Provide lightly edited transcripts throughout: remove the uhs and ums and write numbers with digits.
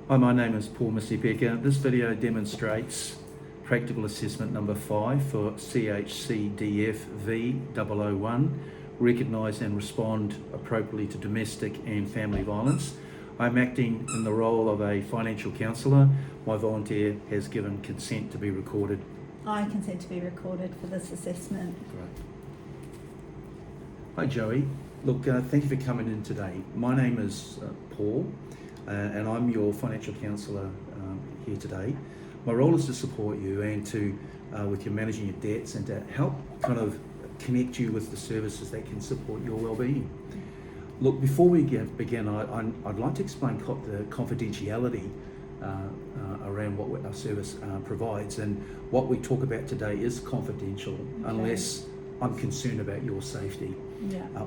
Hi, my name is Paul Missy-Becker. This video demonstrates practical assessment number 5 for CHCDF V001, recognise and respond appropriately to domestic and family violence. I'm acting in the role of a financial counsellor. My volunteer has given consent to be recorded. I consent to be recorded for this assessment. Great. Hi Joey, look, thank you for coming in today. My name is Paul and I'm your financial counsellor here today. My role is to support you and to, with your managing your debts and to help kind of connect you with the services that can support your well-being. Look, before we begin, I'd like to explain the confidentiality around what our service provides, and what we talk about today is confidential, okay, unless I'm concerned about your safety,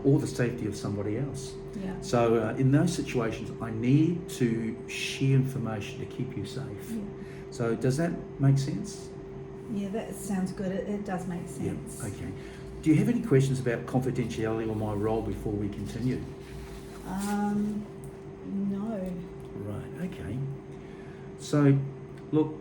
or the safety of somebody else. So in those situations, I need to share information to keep you safe. So does that make sense? Yeah, that sounds good. It does make sense. Yeah. Okay. Do you have any questions about confidentiality or my role before we continue? No. Right, okay. So, look,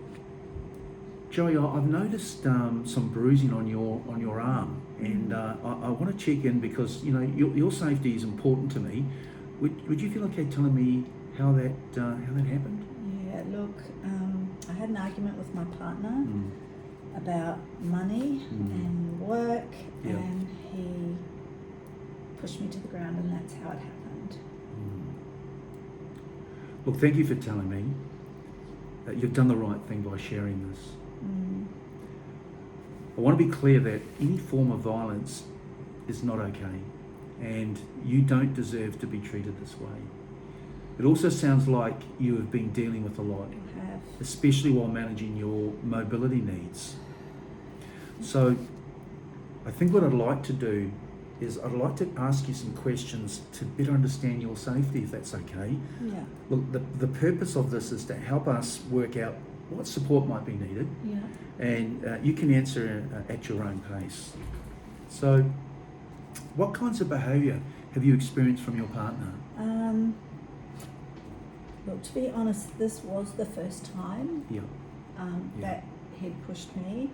Joey, I've noticed some bruising on your arm, and I want to check in because your safety is important to me. Would you feel okay telling me how that happened? Yeah. Look, I had an argument with my partner about money and work, and he pushed me to the ground, and that's how it happened. Look, thank you for telling me that you've done the right thing by sharing this. I want to be clear that any form of violence is not okay, and you don't deserve to be treated this way. It also sounds like you have been dealing with a lot, I have. especially while managing your mobility needs. So I think what I'd like to do is I'd like to ask you some questions to better understand your safety, if that's okay. Yeah. Look, the purpose of this is to help us work out what support might be needed, and you can answer at your own pace. So what kinds of behaviour have you experienced from your partner? Look, to be honest, this was the first time that he pushed me.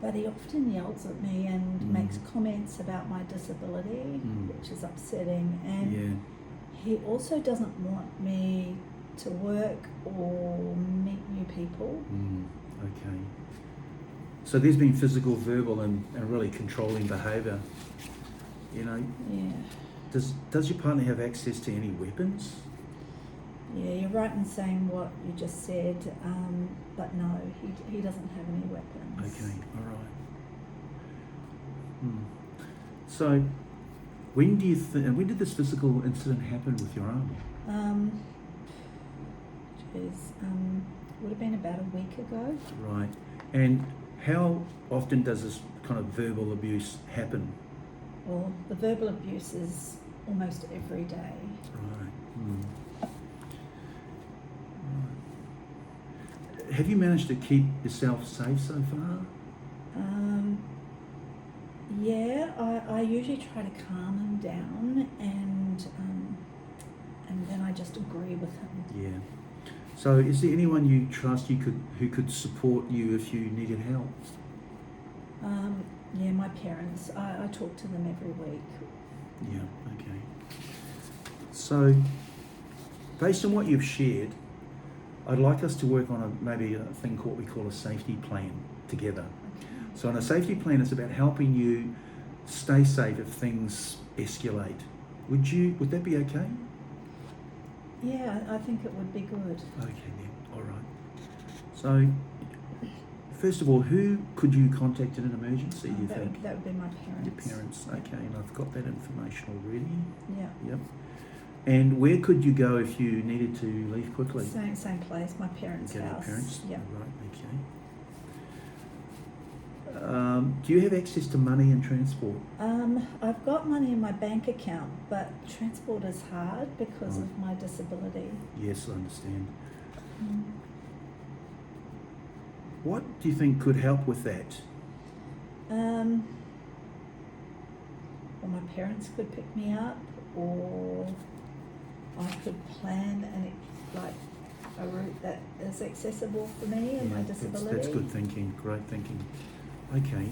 But he often yells at me and makes comments about my disability, which is upsetting. And he also doesn't want me to work or meet new people. Okay. So there's been physical, verbal, and really controlling behaviour. Yeah. Does your partner have access to any weapons? Yeah, you're right in saying what you just said, but no, he doesn't have any weapons. Okay, all right. So, when did this physical incident happen with your arm? Would have been about a week ago. Right. And how often does this kind of verbal abuse happen? Well, the verbal abuse is almost every day. Right. Have you managed to keep yourself safe so far? Yeah, I usually try to calm him down, and then I just agree with him. Yeah. So is there anyone you trust who could support you if you needed help? Yeah, my parents. I talk to them every week. Yeah, okay. So, based on what you've shared, I'd like us to work on maybe a thing we call a safety plan together. Okay. So on a safety plan, it's about helping you stay safe if things escalate. Would that be okay? Yeah, I think it would be good. Okay then, all right. So, first of all, who could you contact in an emergency, do you think? That would be my parents. Your parents, okay, and I've got that information already. Yeah. Yep. And where could you go if you needed to leave quickly? Same place, my parents' Go to your house. parents? Yeah. Right, okay. Do you have access to money and transport? I've got money in my bank account, but transport is hard because of my disability. Yes, I understand. What do you think could help with that? Well, my parents could pick me up, or I could plan a route that is accessible for me and my disability. That's good thinking, great thinking. Okay.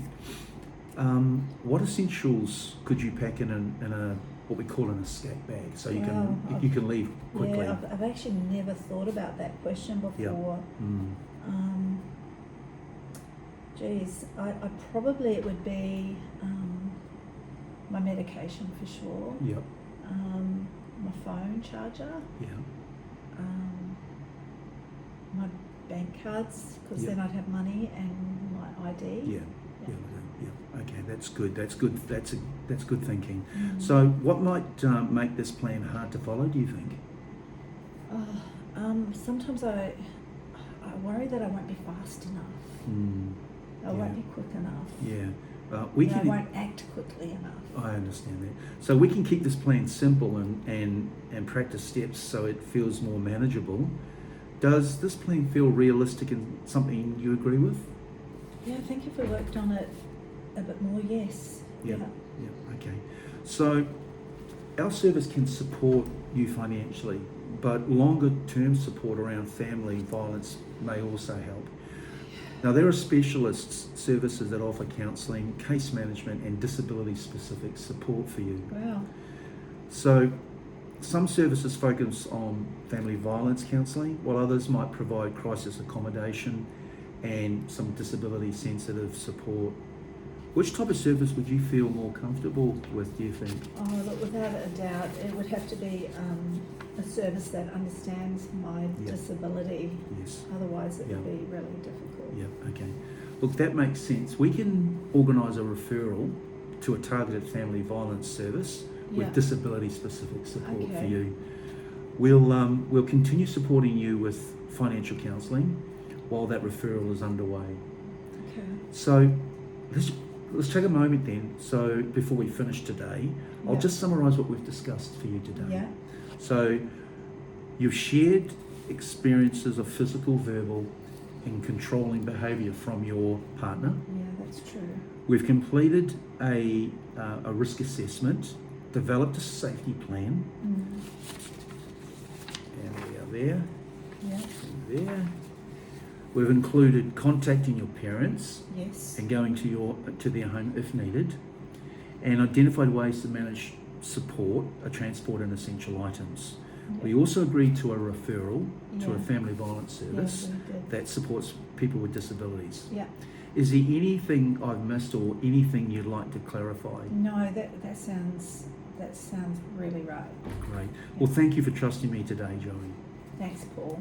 What essentials could you pack in a what we call an escape bag, so you can leave quickly? Yeah, I've actually never thought about that question before. Geez, I probably it would be my medication for sure. Yep. My phone charger. Yeah. My bank cards, because then I'd have money, and my ID. Yeah. Okay, that's good. That's good thinking. So, what might make this plan hard to follow, do you think? Sometimes I worry that I won't be fast enough. I won't be quick enough. Yeah. I won't act quickly enough. I understand that. So we can keep this plan simple and practice steps so it feels more manageable. Does this plan feel realistic and something you agree with? Yeah, I think if we worked on it a bit more, yes. Yeah. Okay. So our service can support you financially, but longer term support around family violence may also help. Now, there are specialist services that offer counselling, case management and disability specific support for you. Wow. So some services focus on family violence counselling, while others might provide crisis accommodation and some disability sensitive support. Which type of service would you feel more comfortable with, do you think? Oh, look, without a doubt, it would have to be a service that understands my disability. Yes. Otherwise, it would be really difficult. Yeah, okay. Look, that makes sense. We can organise a referral to a targeted family violence service with disability specific support for you. We'll continue supporting you with financial counselling while that referral is underway. Okay. So let's take a moment then. So before we finish today, I'll just summarise what we've discussed for you today. Yeah. So you've shared experiences of physical, verbal and controlling behaviour from your partner. Yeah, that's true. We've completed a risk assessment, developed a safety plan, and we are there. Yeah. And there. We've included contacting your parents. Yes. And going to their home if needed, and identified ways to manage support, transport and essential items. Yep. We also agreed to a referral to a family violence service that supports people with disabilities. Yeah. Is there anything I've missed or anything you'd like to clarify? No, that sounds really right. Great. Well, thank you for trusting me today, Joey. Thanks, Paul.